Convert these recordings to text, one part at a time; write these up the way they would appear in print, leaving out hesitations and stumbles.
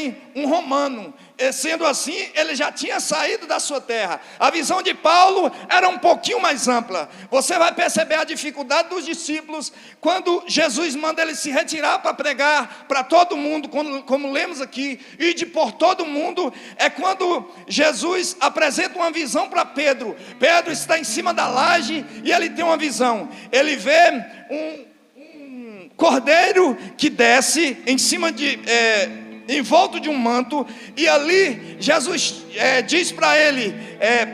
também um romano. E sendo assim, ele já tinha saído da sua terra. A visão de Paulo era um pouquinho mais ampla. Você vai perceber a dificuldade dos discípulos quando Jesus manda ele se retirar para pregar para todo mundo, como lemos aqui, ide por todo mundo. É quando Jesus apresenta uma visão para Pedro. Pedro está em cima da laje e ele tem uma visão. Ele vê um cordeiro que desce em cima envolto de um manto, e ali Jesus diz para ele,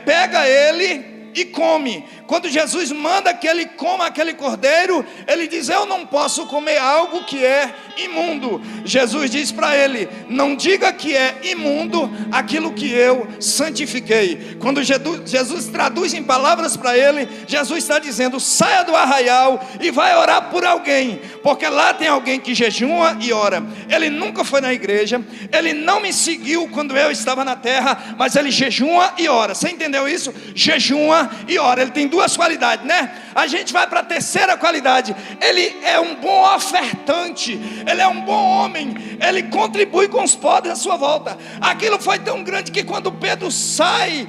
pega ele e come. Quando Jesus manda que ele coma aquele cordeiro, ele diz, eu não posso comer algo que é imundo. Jesus diz para ele, não diga que é imundo aquilo que eu santifiquei. Quando Jesus traduz em palavras para ele, Jesus está dizendo, saia do arraial e vai orar por alguém, porque lá tem alguém que jejua e ora. Ele nunca foi na igreja, ele não me seguiu quando eu estava na terra, mas ele jejua e ora. Você entendeu isso? Jejua e ora. Ele tem duas qualidades, né? A gente vai para a terceira qualidade. Ele é um bom ofertante, ele é um bom homem, ele contribui com os pobres à sua volta. Aquilo foi tão grande que quando Pedro sai,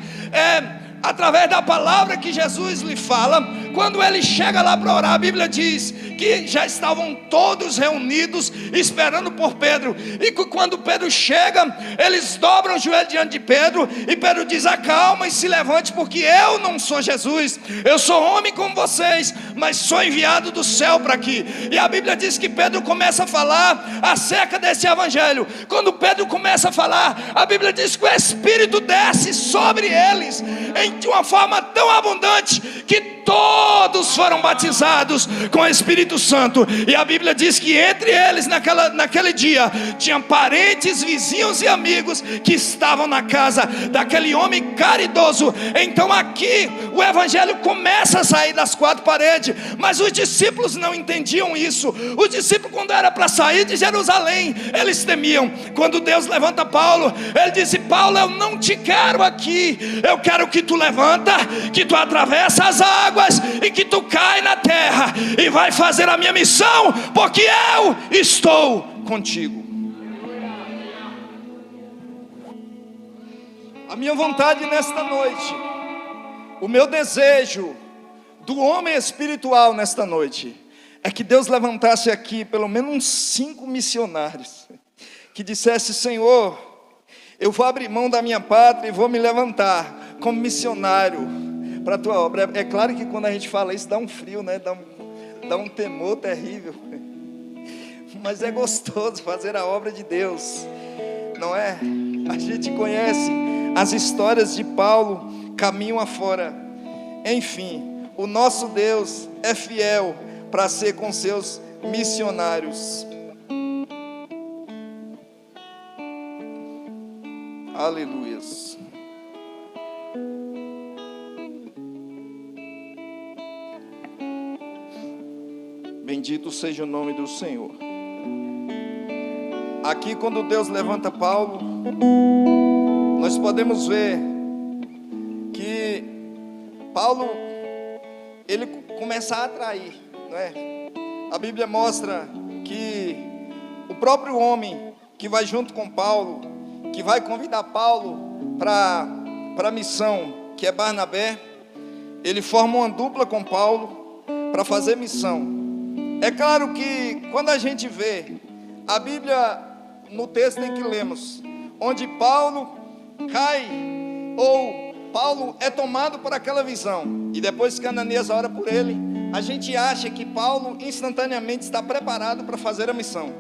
através da palavra que Jesus lhe fala, quando ele chega lá para orar, a Bíblia diz que já estavam todos reunidos esperando por Pedro, e quando Pedro chega, eles dobram o joelho diante de Pedro, e Pedro diz, acalma e se levante, porque eu não sou Jesus, eu sou homem como vocês, mas sou enviado do céu para aqui. E a Bíblia diz que Pedro começa a falar acerca desse evangelho. Quando Pedro começa a falar, a Bíblia diz que o Espírito desce sobre eles de uma forma tão abundante que todos foram batizados com o Espírito Santo. E a Bíblia diz que entre eles naquele dia tinha parentes, vizinhos e amigos que estavam na casa daquele homem caridoso. Então aqui o evangelho começa a sair das quatro paredes, mas os discípulos não entendiam isso. Os discípulos, quando era para sair de Jerusalém, eles temiam. Quando Deus levanta Paulo, ele disse, Paulo, eu não te quero aqui, eu quero que tu levanta, que tu atravessa as águas e que tu cai na terra e vai fazer a minha missão, porque eu estou contigo. A minha vontade nesta noite, o meu desejo do homem espiritual nesta noite, é que Deus levantasse aqui pelo menos uns 5 missionários, que dissesse, Senhor, eu vou abrir mão da minha pátria e vou me levantar como missionário para a tua obra. É claro que quando a gente fala isso dá um frio, né? Dá um temor terrível, mas é gostoso fazer a obra de Deus, não é? A gente conhece as histórias de Paulo caminho afora. Enfim, o nosso Deus é fiel para ser com seus missionários. Aleluias. Bendito seja o nome do Senhor. Aqui, quando Deus levanta Paulo, nós podemos ver que Paulo, ele começa a atrair, não é? A Bíblia mostra que o próprio homem que vai junto com Paulo, que vai convidar Paulo para a missão, que é Barnabé, ele forma uma dupla com Paulo para fazer missão. É claro que quando a gente vê a Bíblia no texto em que lemos, onde Paulo cai, ou Paulo é tomado por aquela visão, e depois que Ananias ora por ele, a gente acha que Paulo instantaneamente está preparado para fazer a missão.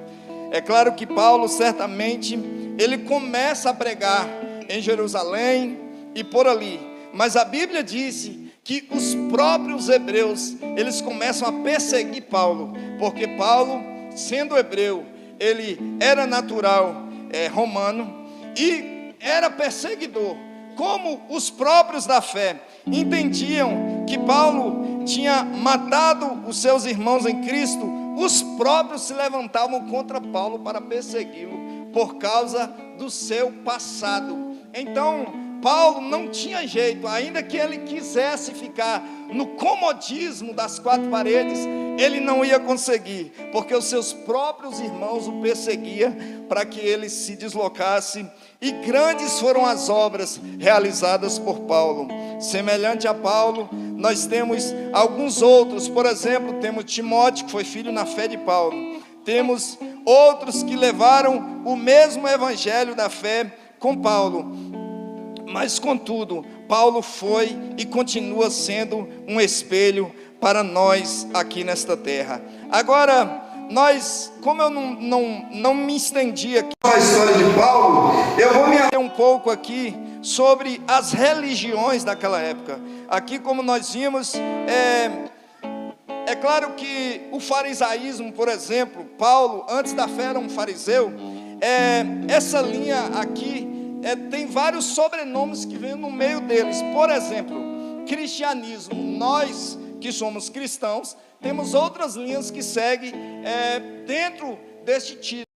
É claro que Paulo certamente, ele começa a pregar em Jerusalém e por ali, mas a Bíblia disse que os próprios hebreus, eles começam a perseguir Paulo, porque Paulo, sendo hebreu, ele era natural romano e era perseguidor. Como os próprios da fé entendiam que Paulo tinha matado os seus irmãos em Cristo, os próprios se levantavam contra Paulo para persegui-lo por causa do seu passado. Então Paulo não tinha jeito, ainda que ele quisesse ficar no comodismo das quatro paredes, ele não ia conseguir, porque os seus próprios irmãos o perseguiam para que ele se deslocasse, e grandes foram as obras realizadas por Paulo. Semelhante a Paulo, nós temos alguns outros, por exemplo, temos Timóteo, que foi filho na fé de Paulo, temos outros que levaram o mesmo evangelho da fé com Paulo, mas contudo, Paulo foi e continua sendo um espelho para nós aqui nesta terra. Agora, como eu não me estendi aqui na história de Paulo, eu vou me ater um pouco aqui sobre as religiões daquela época. Aqui, como nós vimos, é claro que o farisaísmo, por exemplo, Paulo, antes da fé era um fariseu, essa linha aqui, tem vários sobrenomes que vêm no meio deles. Por exemplo, cristianismo, nós que somos cristãos, temos outras linhas que seguem dentro deste título.